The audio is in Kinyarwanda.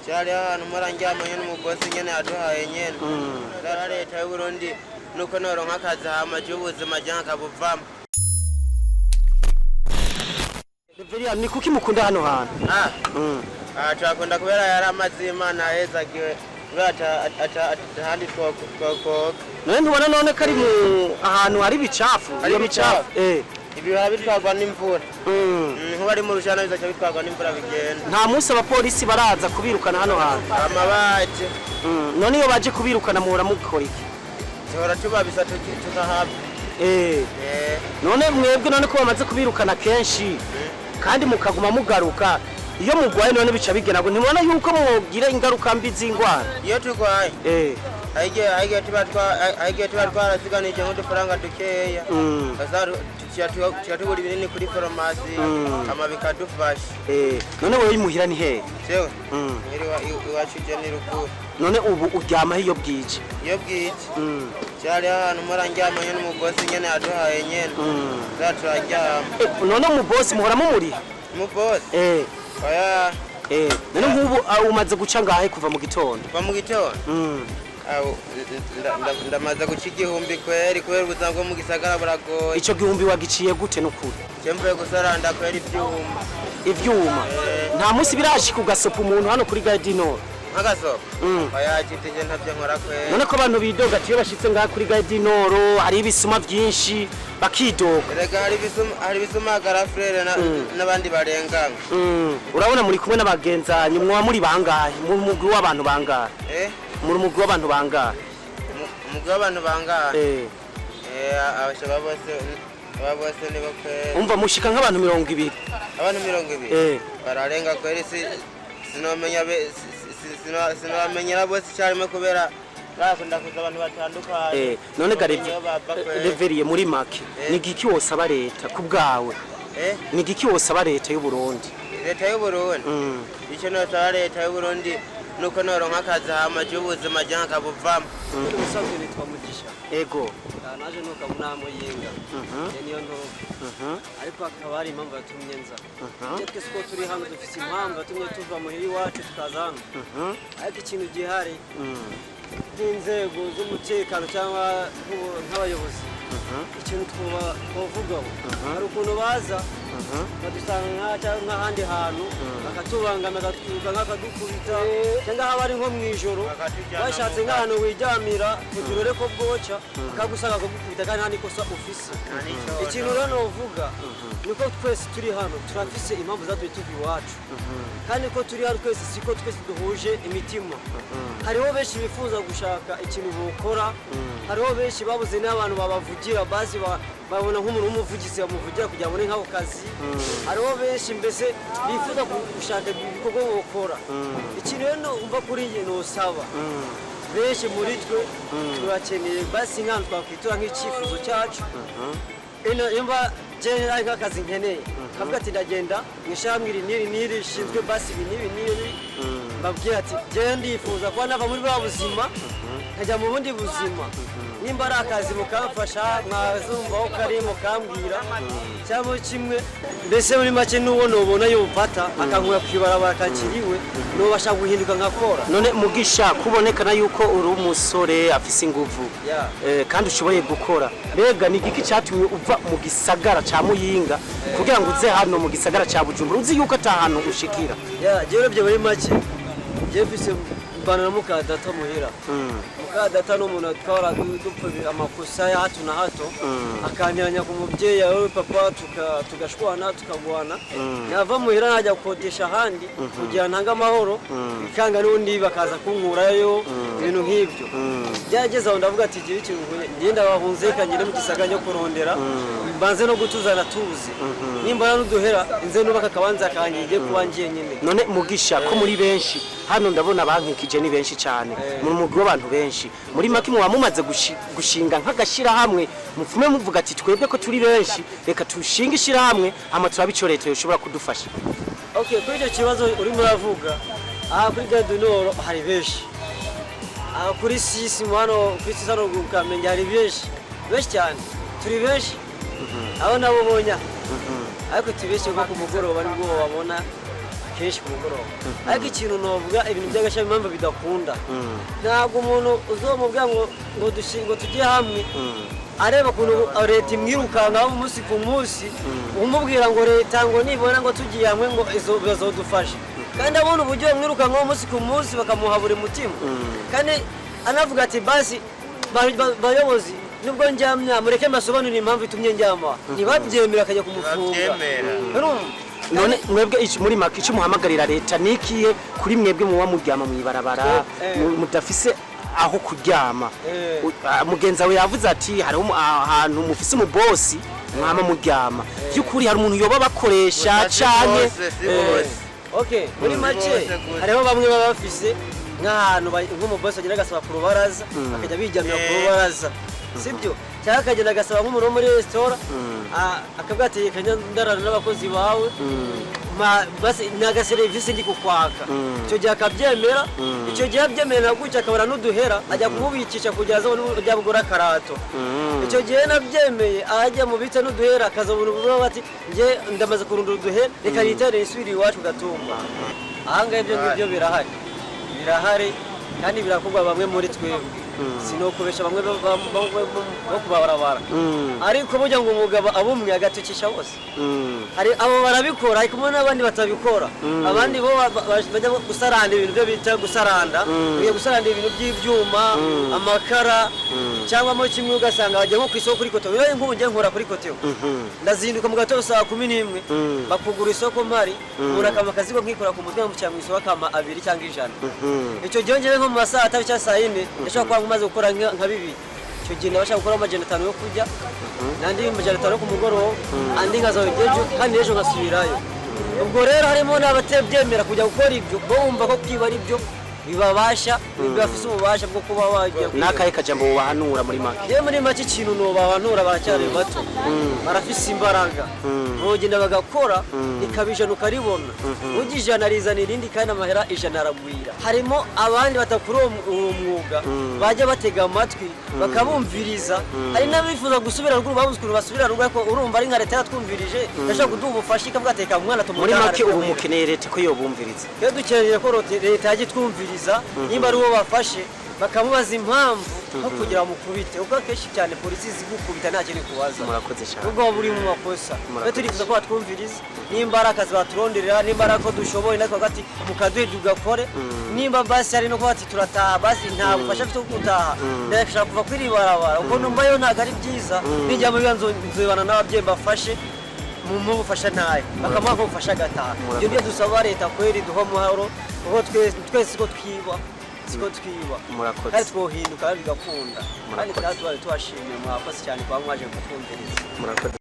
cyari ahantu murangyamanye n'umugozi nyene yaduhaye nyene dara leta y'u Burundi nuko noronka akazi hama cy'ubuzima jyanka buvamo. Reveria ni kuki mukunda hano hantu? Twakunda kubera yari amazi Imana yezagiwe atahandi twoko. Ntubona none kari mu ahantu hari bicafu, iyo bicafu. Ibi bitwagwa n'imvura. Nko bari mu rushana bizaca bitwagwa n'imvura bigenda. Nta munsi abapolisi baraza kubirukana hano hantu. Amabaje. None iyo baje kubirukana muhora mukora iki? Tuhora tubabisa tukahaba. None mwebwe none ko bamaze kubirukana kenshi kandi mukaguma mugaruka iyo mugwaye none bica bigena ngo ntibona yuko mugira ingaruka mbi z'ingwara. Iyo turwaye aige tuba twaraziganije nk'udufaranga dukeya tuyatugura ibinini kuri farumasi ama bikadufasha. None wowe imuhira ni hehe? Sewe iwacu je ni Rukuru. None ubu uryama iyo bwije? Iyo bwije cyari ahantu murangyamanye n'umugozi nyene yaduhaye nyene zaturaryama. None umubosi muhora mumuri? Umubosi oya none nk'ubu umaze guca ngahe kuva mu gitondo? Kuva mu gitondo ndamaze guca igihumbi kweri kubera ubuzima bwo mu gisagara buragoye. Ico gihumbi wagiciye gute n'ukuri? Cemvuye gusaranda kweri ivyuma nta munsi birashika ugasopa umuntu hano kuri Gare du Nord nk'agasopa oya kitije ntavyo nkora kweri. None ko abantu bidoga ati iyo bashitse ngaha kuri Gare du Nord hari ibisuma byinshi bakidoga. Erega hari ibisuma garafrere n'abandi barengana. Urabona muri kumwe n'abagenzanyi mwa muri bangahe mu mugwi w'abantu bangahe? Muri mugwi w'abantu bangahe? Umugwi w'abantu bangahe? Abashaba bose nibo kweri. Umva mushika nk'abantu 200. Abantu 200? Bararenga kweri sinomenya bose cyarimo kubera bakunda kuza abantu batandukanye. None Reverie muri make ni giki wosaba leta ku bwawe? Ni giki wosaba leta y'u Burundi? Leta y'u Burundi icyo nosaba leta y'u Burundi nuko noronka akazi hama cy'ubuzima jyanka buvamo. Ubusanzwe nitwa Mugisha. Ego naje nuka munamo yinga niyo nto ariko akaba ari impamvu yatumye nza. Twese ko turi hano dufite impamvu yatumye tuva mu hiri wacu tukaza hano. Ariko ikintu gihari n'inzego z'umutekano cyangwa nk'abayobozi ikintu twavugaho hari ukuntu baza badusanga nk'ahandi hantu bakatubangamira nk'akadukubita cyangwa haba ari nko mu ijoro bashatse nk'ahantu wiryamira kugira ko bwoca bakagusanga kugukubita kandi nta nikosa ufise. Ikintu rero novuga niko twese turi hano turafise impamvu zatumye tuva iwacu kandi ko turi hano twese siko twese duhuje imitima. Hariho benshi bifuza gushaka ikintu bukora, hariho benshi babuze n'abantu babavugira bazi babona nk'umuntu w'umuvugizi bamuvugira kugira ngo nk'ako kazi. Hariho benshi mbese bifuza gushaka ibikorwa bukora. Ikintu rero umva kuri njye nosaba benshi muri twe turakeneye basi nk'ahantu twakwitura nk'icyifuzo cyacu. Imba jene ari nk'akazi nkeneye kavuga ati ndagenda mw'ishyirahamwe iri rishinzwe basi ibi n'ibi mbabwira ati jene ndifuza kuba nava muri bwa buzima nkajya mu bundi buzima. Nimba ari akazi mukamfasha mwazumva ko kari mukambwira cyangwa kimwe mbese muri make n'uwo nubona yumfata akankura kwibarabara kakiriwe nubasha guhinduka nkakora. None Mugisha kubonekana yuko uri umusore afise inguvu kandi ushoboye gukora mbega ni giki cyatumye uva mu gisagara ca Muyinga kugira ngo uze hano mu gisagara ca Bujumbura uzi yuko atahano ushikira? Jewe bye muri make je mfise mbana na muka data muhira. Muka data no muntu twara dupfa amakosa ya hato na hato akanyanya ku mubyeyi yawe papa tugashwana tukagwana yava muhira najya gukodesha handi kugira ntanga amahoro ikanga n'undi bakaza kunkurayo ibintu nk'ibyo. Byageze aho ndavuga ati gihe ikintu ngenda bahunze kanyire mu gisagara cyo kurondera banze no gutuzana tuzi nimba n'uduhera inze nubaka kabanza kanyige kubangiye nyine. None Mugisha ko muri benshi hano ndabona bankikije ni benshi cyane muri mugwi w'abantu benshi muri make muba mumaze gushinga nk'agashira hamwe mufume muvuga ati twebwe ko turi benshi reka tushinga ishira hamwe hama turabico leta yoshobora kudufasha. Okay, kuri icyo kibazo uri muravuga aha kuri Gare du Nord hari benshi, aha kuri sisi hano kuri sisi hano Kamenge hari benshi cyane turi benshi abo nabo bonya ariko tubeshe ko ku mugoroba nibwo babona kenshi ku mugoroba ariko ikintu novuga ibintu by'agasha impamvu bidakunda ntabwo umuntu uzomubwira ngo tujye hamwe areba ukuntu leta imwirukanga umunsi ku munsi umubwira ngo leta ngo nibona ngo tugiye hamwe ngo bazodufashe kandi abona uburyo bamwirukanga umunsi ku munsi bakamuha buri mutima kandi anavuga ati basi bayobozi nubwo njyamya mureke mbasobanurire impamvu itumye njyama ntibabyemera akajya kumufunga none mwebwe muri make icyo muhamagarira leta nikiye kuri mwebwe muba muryama mw'ibarabara mudafise aho kuryama mugenzi wawe yavuze ati hari ahantu mufise umubosi mwama muryama by'ukuri hari umuntu yoba bakoresha canke okay muri make hariho bamwe baba bafise nk'ahantu nk'umubosi agenda agasaba ku rubaraza akajya bijyamira ku rubaraza sibyo cyangwa akagenda agasaba nk'umuntu wo muri resitora akavuga ati ndarana n'abakozi bawe naga serivisi ndi kukwaka icyo gihe akabyemera icyo gihe abyemera gutya akabara n'uduhera ajya kumubikisha kugira ngo ajya bugura karato icyo gihe nabyemeye ajya mu bita n'uduhera akazabona ubuvuga bati nge ndamaze kurundura uduhera reka nitere isubire iwacu gatumba ahangahe ibyo ngibyo birahari kandi birakorwa bamwe muri twebwe sinokubesha bamwe bo kubabarabara ariko burya ngo umugabo abumwe agatukisha bose hari abo barabikora ariko n'abandi batabikora abandi bo bajya gusaranda ibintu byo bita gusaranda ugiye gusaranda ibintu by'ibyuma amakara cyangwa mo kimwe ugasanga bajya nko ku isoko kuri koto bibaye nk'ubu njye nkora kuri koto ndazinduka mu gatondo saa 11 bakugura isoko mari umuntu akama akazigo nkikora ku mutwe mu cyangwa isoko akama 2 cyangwa 100 icyo gihe ngewe nko mu masaha 3 cyangwa saa 4 ndashaka umaze gukora nka bibiri icyo gihe nabasha gukora amajana 5 yo kurya nandi amajana 5 ku mugoroba andi nkazawejeje kandi ejo nkasubirayo ubwo rero harimo n'abatebyemera kujya gukora ibyo bumva ko kwiba ari byo bibabasha bibafise ububasha bwo kuba wagiye nakaye kajambo wahanura muri make ye muri make ikintu no bahanura baracyari bato barafise imbaraga bogenda bagakora ikabijana ukaribona ugijana rizana irindi kandi amahera ijana aragwira harimo abandi batakuri uwo mwuga bajya batega amatwi bakabumviriza hari n'abifuza gusubira ruguru babuzukuru basubira ruguru ko urumva ari nka leta yatwumvirije ndashaka kuduha ubufasha ikavuga ateka umwana muri make ubu mukeneye leta ko yobumviriza yo dukeneye ko leta yagitwumviriza nimba ari uwo bafashe bakamubaza impamvu nko kugira mukubite ubwo akenshi cyane polisi zigukubita nta kintu kubaza murakoze cyane ubwo buri mu makosa twe turifuza ko batwumviriza nimba ari akazi baturonderera nimba ari ko dushoboye nako gati mukaduhe tugakore nimba basi ari no ko bati turataha basi nta bufasha byo gutaha ndashaka kuva kuri barabara ubwo numva yo ntago ari byiza nijya mu bibanzo nzobana n'ababyeyi bafashe mu bufasha ntaye bakamuha ko bufasha gataha ibyo byo dusaba leta kweri duho muharo uko twese ko twiba siko twiba murakoze kandi twohinduka bigakunda kandi twari twashimye mwakoze cyane kwa mwaje kutwumviriza murakoze